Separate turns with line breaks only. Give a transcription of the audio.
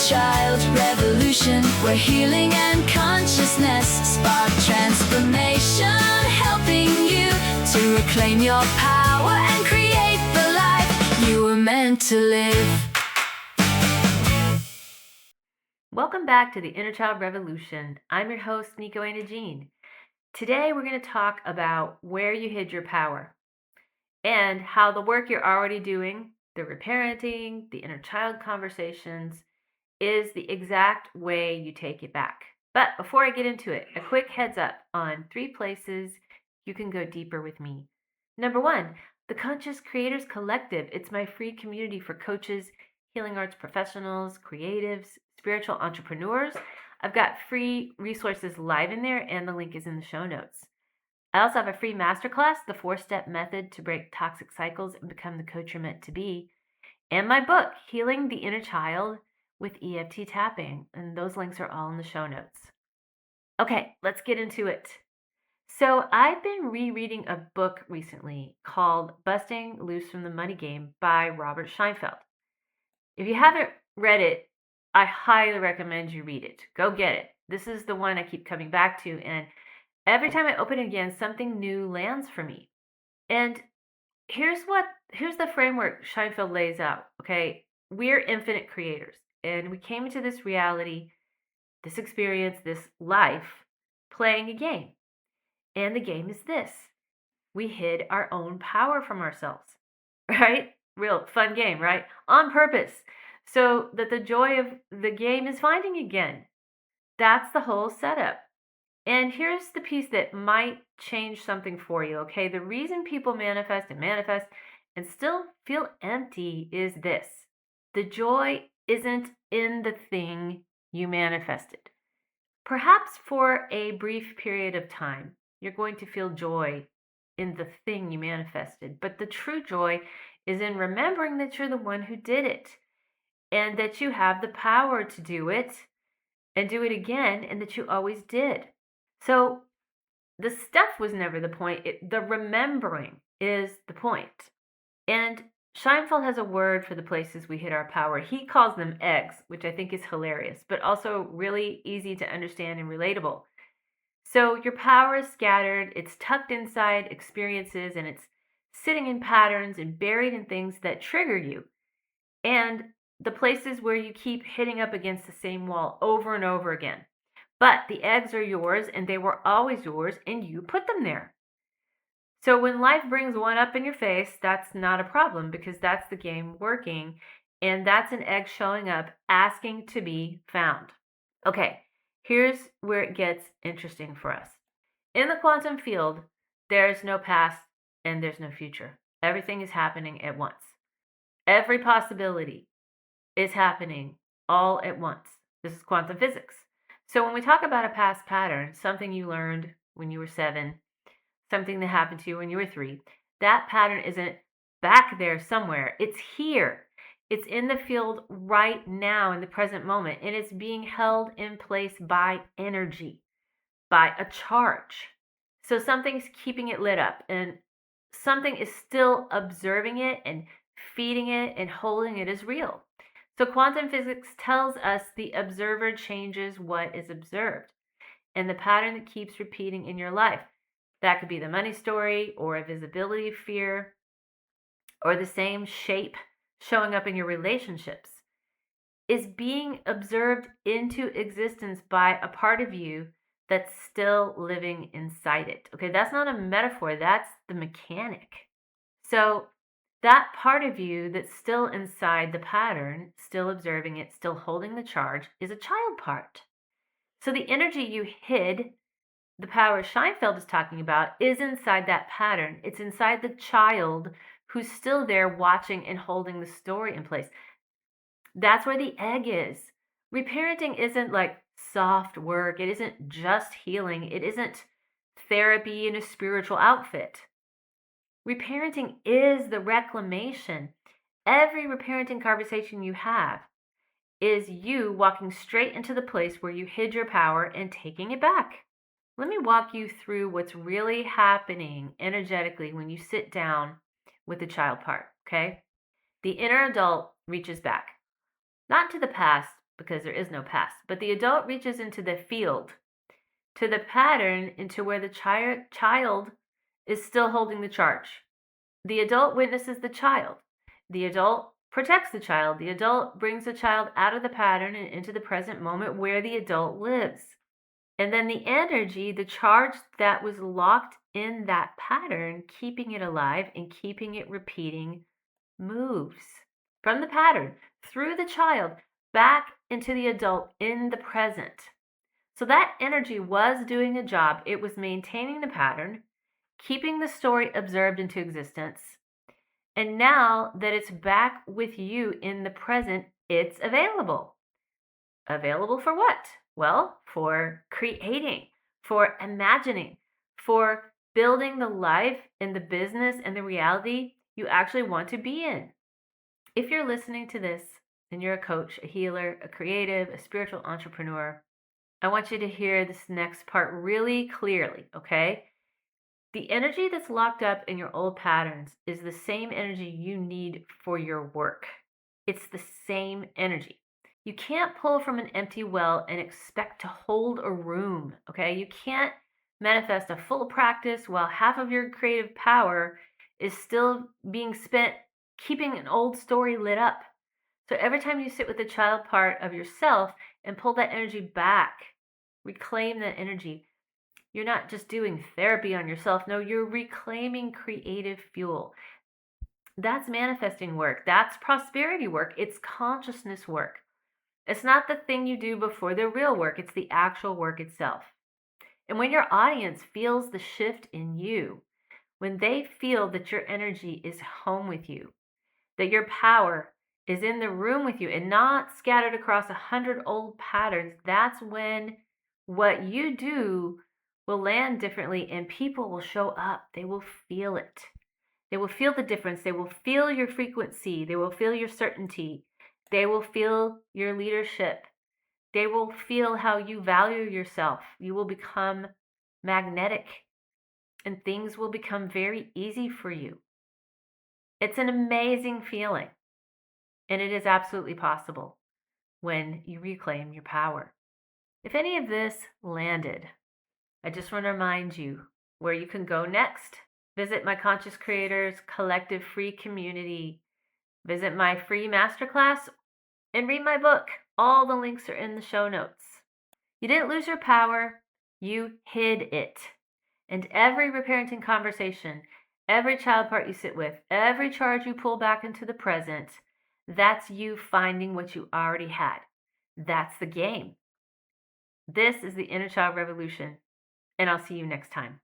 child revolution, where healing and consciousness spark transformation, helping you to reclaim your power and create the life you were meant to live.
Welcome back to the Inner Child Revolution. I'm your host, Nico Ana Jean. Today we're going to talk about where you hid your power and how the work you're already doing, the reparenting, the inner child conversations, is the exact way you take it back. But before I get into it, a quick heads up on 3 places you can go deeper with me. Number 1, the Conscious Creators Collective. It's my free community for coaches, healing arts professionals, creatives, spiritual entrepreneurs. I've got free resources live in there, and the link is in the show notes. I also have a free masterclass, the 4-step method to break toxic cycles and become the coach you're meant to be, and my book, Healing the Inner Child with EFT Tapping, and those links are all in the show notes. Okay, let's get into it. So I've been rereading a book recently called Busting Loose from the Money Game by Robert Scheinfeld. If you haven't read it, I highly recommend you read it. Go get it. This is the one I keep coming back to, and every time I open it again, something new lands for me. And here's the framework Scheinfeld lays out, okay? We're infinite creators, and we came into this reality, this experience, this life, playing a game. And the game is this. We hid our own power from ourselves, right? Real fun game, right? On purpose, so that the joy of the game is finding again. That's the whole setup. And here's the piece that might change something for you, okay? The reason people manifest and still feel empty is this. The joy isn't in the thing you manifested. Perhaps for a brief period of time, you're going to feel joy in the thing you manifested, but the true joy is in remembering that you're the one who did it, and that you have the power to do it and do it again, and that you always did. So the stuff was never the point. The remembering is the point. And Scheinfeld has a word for the places we hid our power. He calls them eggs, which I think is hilarious, but also really easy to understand and relatable. So your power is scattered, it's tucked inside experiences, and it's sitting in patterns and buried in things that trigger you. And the places where you keep hitting up against the same wall over and over again. But the eggs are yours, and they were always yours, and you put them there. So when life brings one up in your face, that's not a problem, because that's the game working, and that's an egg showing up asking to be found. Okay, here's where it gets interesting for us. In the quantum field, there's no past and there's no future. Everything is happening at once. Every possibility is happening all at once. This is quantum physics. So when we talk about a past pattern, something you learned when you were 7, something that happened to you when you were 3, that pattern isn't back there somewhere. It's here. It's in the field right now in the present moment, and it's being held in place by energy, by a charge. So something's keeping it lit up, and something is still observing it and feeding it and holding it as real. So quantum physics tells us the observer changes what is observed, and the pattern that keeps repeating in your life. That could be the money story, or a visibility fear, or the same shape showing up in your relationships, is being observed into existence by a part of you that's still living inside it. Okay, that's not a metaphor, that's the mechanic. So that part of you that's still inside the pattern, still observing it, still holding the charge, is a child part. So the energy you hid, the power Scheinfeld is talking about, is inside that pattern. It's inside the child who's still there watching and holding the story in place. That's where the egg is. Reparenting isn't like soft work. It isn't just healing. It isn't therapy in a spiritual outfit. Reparenting is the reclamation. Every reparenting conversation you have is you walking straight into the place where you hid your power and taking it back. Let me walk you through what's really happening energetically when you sit down with the child part, okay? The inner adult reaches back, not to the past, because there is no past. But the adult reaches into the field, to the pattern, into where the child is still holding the charge. The adult witnesses the child. The adult protects the child. The adult brings the child out of the pattern and into the present moment where the adult lives. And then the energy, the charge that was locked in that pattern, keeping it alive and keeping it repeating, moves from the pattern through the child back into the adult in the present. So that energy was doing a job. It was maintaining the pattern, keeping the story observed into existence. And now that it's back with you in the present, it's available. Available for what? Well, for creating, for imagining, for building the life and the business and the reality you actually want to be in. If you're listening to this and you're a coach, a healer, a creative, a spiritual entrepreneur, I want you to hear this next part really clearly, okay? The energy that's locked up in your old patterns is the same energy you need for your work. It's the same energy. You can't pull from an empty well and expect to hold a room, okay? You can't manifest a full practice while half of your creative power is still being spent keeping an old story lit up. So every time you sit with the child part of yourself and pull that energy back, reclaim that energy, you're not just doing therapy on yourself. No, you're reclaiming creative fuel. That's manifesting work. That's prosperity work. It's consciousness work. It's not the thing you do before the real work, it's the actual work itself. And when your audience feels the shift in you, when they feel that your energy is home with you, that your power is in the room with you and not scattered across 100 old patterns, that's when what you do will land differently and people will show up. They will feel it. They will feel the difference. They will feel your frequency. They will feel your certainty. They will feel your leadership. They will feel how you value yourself. You will become magnetic and things will become very easy for you. It's an amazing feeling, and it is absolutely possible when you reclaim your power. If any of this landed, I just want to remind you where you can go next. Visit my Conscious Creators Collective free community. Visit my free masterclass and read my book. All the links are in the show notes. You didn't lose your power, you hid it. And every reparenting conversation, every child part you sit with, every charge you pull back into the present, that's you finding what you already had. That's the game. This is the Inner Child Revolution, and I'll see you next time.